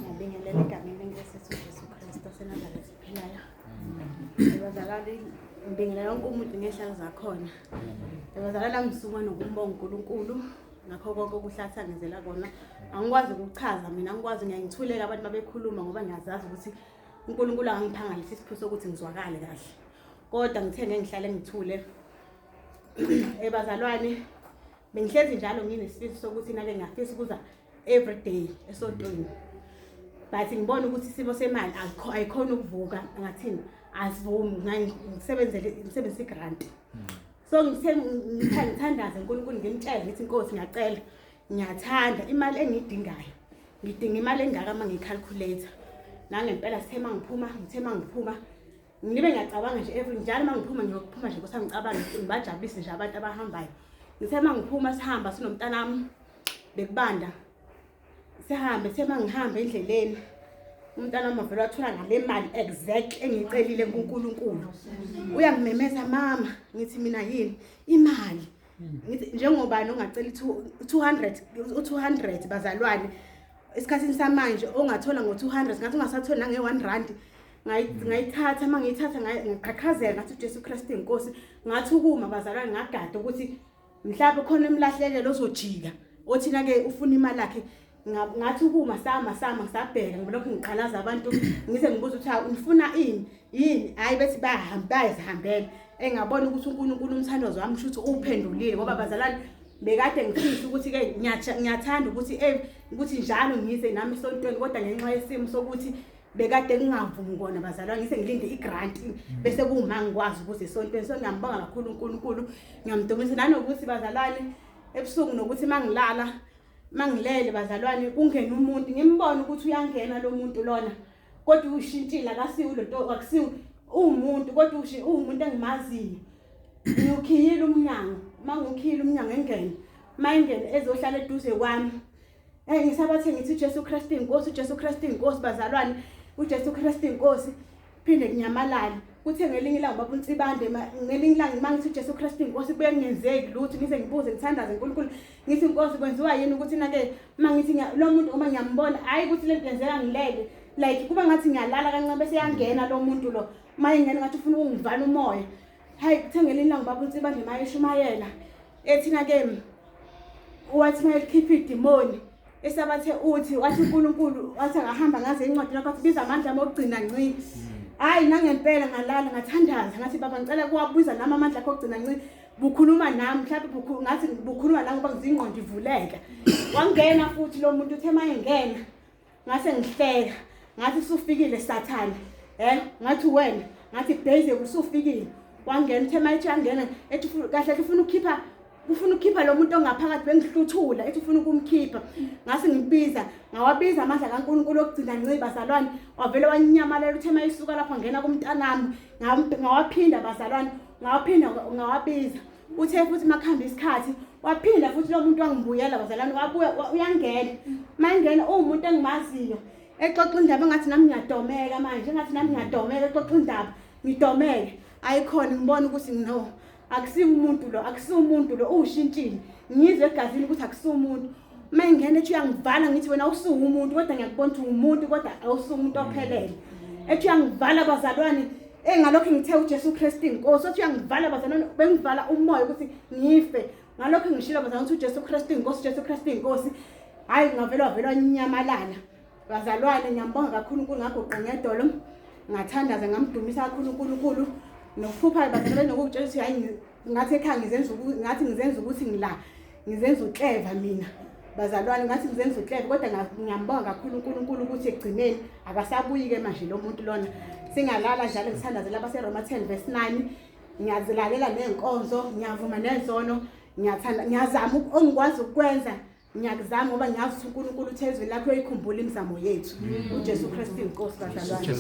Ngiyabingelela egameni lenkosi yethu uJesu Kristu oseNazaretha ophilayo. Ngibazalali ngibingelela wonke umuntu ngehlalo zakhona. Ngibazalala ngisuka nokumbonga uNkulunkulu ngakho konke okuhlatha ngizela kona. Angikwazi ukuchaza mina, angikwazi ngiyangithuleka abantu babekhuluma ngoba ngiyazazi ukuthi uNkulunkulu angiphanga lesi sipho sokuthi ngizwakale kahle. Kodwa ngithe ngihlale ngithule. Ebazalwane bengihlezi njalo nginesifisi sokuthi nake ngiyafisa ukuza every day esontweni. But ngibona ukuthi isimo semali ayikhona ukuvuka ngathini asivumi ngisebenzisa igrant. So ngithandaza uNkulunkulu ngimtshela ngithi Nkosi ngiyacela ngiyathanda imali engiyidingayo. Ngidinga imali engaka uma ngicalculator. Nangempela sithe mangiphuma ngibe ngiyacabanga nje njalo mangiphuma ngiyokuphuma nje Nkosi ngicabanga ngibajabulise nje abantu abahambayo. Ngithe mangiphuma sihamba sinomntanami bekubanda sihambe ngihamba endleleni umntanami avela wathola ngale mali exact engicelile kuNkulunkulu. Uyangimemeza mama ngithi mina yini imali ngithi njengobani ongacela 200 bazalwane esikhathini samanje ongathola ngo200 ngathi ungasatholi nange 1 rand ngayithatha mangiyithatha ngaqhaqhazela ngathi uJesu Kristu inkosi ngathi ukuma bazalwane ngagada ukuthi mhlawumbe khona emlahlekelo ozojika othina ke ufuna imali yakhe ngathi ukuma sama ngisabheka ngilokho ngiqhalaza abantu ngize ngibuza ukuthi ufuna yini hayi bethi bayazihambela engabona ukuthi uNkulunkulu umthandazo wami kusho ukuthi uphendulile ngoba bazalwane bekade ngifisa ukuthi ke ngiyathanda ukuthi njalo ngize nami esontweni kodwa ngenxa yesimo sokuthi bekade ngingavumi kona bazalwane ngise ngilinde igrant bese kuma ngikwazi ukuthi esontweni. So ngiyambonga kakhulu uNkulunkulu ngiyamdumisa nanokuthi bazalwane ebusuku nokuthi mangilele bazalwane kungena umuntu ngimbone ukuthi uyangena lo muntu lona kodwa ushintshile akasiwo lonto akusiwo umuntu kodwa umuntu engimaziyo. Ngiyokhiyila umnyango mangikhiyila umnyango engene mayengene ezohlala eduze kwami ngisabathe ngithi uJesu Kristu inkosi uJesu Kristu inkosi bazalwane uJesu Kristu inkosi phinde kunyamalala kuthe ngelinye ilanga baba uNtsibande ngelinye ilanga mangithi uJesu Kristu inkosi kuye ngenzeki lutho ngize ngibuze ngithandaze uNkulunkulu ngithi inkosi kwenziwa yini ukuthi nake mangithi lo muntu uma ngiyambona hayi ukuthi lento yenzeka ngilele like kuba ngathi ngiyalala kancane bese yangena lo muntu lo mayengena ngathi ufuna ukungivala umoya. Hayi kuthe ngelinye ilanga baba uNtsibande mayeshumayela ethina ke wathi mayikhipha idemoni esabathe uthi wathi uNkulunkulu wathi angahamba ngaze incwadi lakho athi biza amandla amogcina ngci. Hayi nangempela ngalala ngathandaza ngathi baba ngicela kuwabuza nami amandla akho ogcina ngci bukhuluma nami mhlawumbe ngathi bukhuluma nami ngoba ngizingqondo ivuleka. Wangena futhi lo muntu uthe mayengena ngase ngihleka ngathi usufikile Sathane ngathi wena ngathi Daisy usufikile. Wangena uthe mayithi yangena ethi kahle ufuna ukukhipha lo muntu ongaphakathi bengihluthula ethi ufuna ukumkhipha ngase ngawabiza amandla kaNkulunkulu okugcina ngci bazalwane wavela wanyamalela uthe mayisuka lapha ngena kumntanami ngawaphinda bazalwane ngawabiza uthe futhi makhamba isikhathi waphinda futhi lo muntu wangibuyela bazalwane wabuya uyangena mangena umuntu engimaziyo exoxa indaba ngathi nami ngiyadomeka manje ngathi nami ngiyadomeka exoxa indaba ngidomeke ayikhona ngibona ukuthi no akusiwo umuntu lo ushintshile ngizwe egazini ukuthi akusiwo umuntu mangena ethi uyangivala ngithi wena awusuka umuntu kodwa ngiyakubona ukuthi umuntu kodwa awusuka umuntu ophelele ethi uyangivala bazalwane engalokho ngithe uJesu Kristu inkosi ethi uyangivala bazalwane bengivala umoya ukuthi ngife ngalokho ngishilo bazalwane ukuthi uJesu Kristu inkosi uJesu Kristu inkosi hayi ngavela nyamalala bazalwane. Ngiyambonga kakhulu uNkulunkulu ngakho qengedolo ngathandaza ngamdumisa kakhulu uNkulunkulu nokuphupha bazalwane nokutshela ukuthi hayi ngathi ekhaya ngizenza ukuthi ngizenza uclever mina bazalwane ngathi ngizenza uclever kodwa ngiyambonga kakhulu uNkulunkulu ukuthi egcineni akasabuyi ke manje lo muntu lona singalala njalo ngithandazela abaseRoma 10:9 ngiyazilalela nenkonzo ngiyavuma nezono ngiyazama ongikwazi ukwenza ngiyakuzama ngoba ngiyazi ukuthi uNkulunkulu uthezwe lakho uyikhumbula imizamo yethu uJesu Kristu inkosi bazalwane.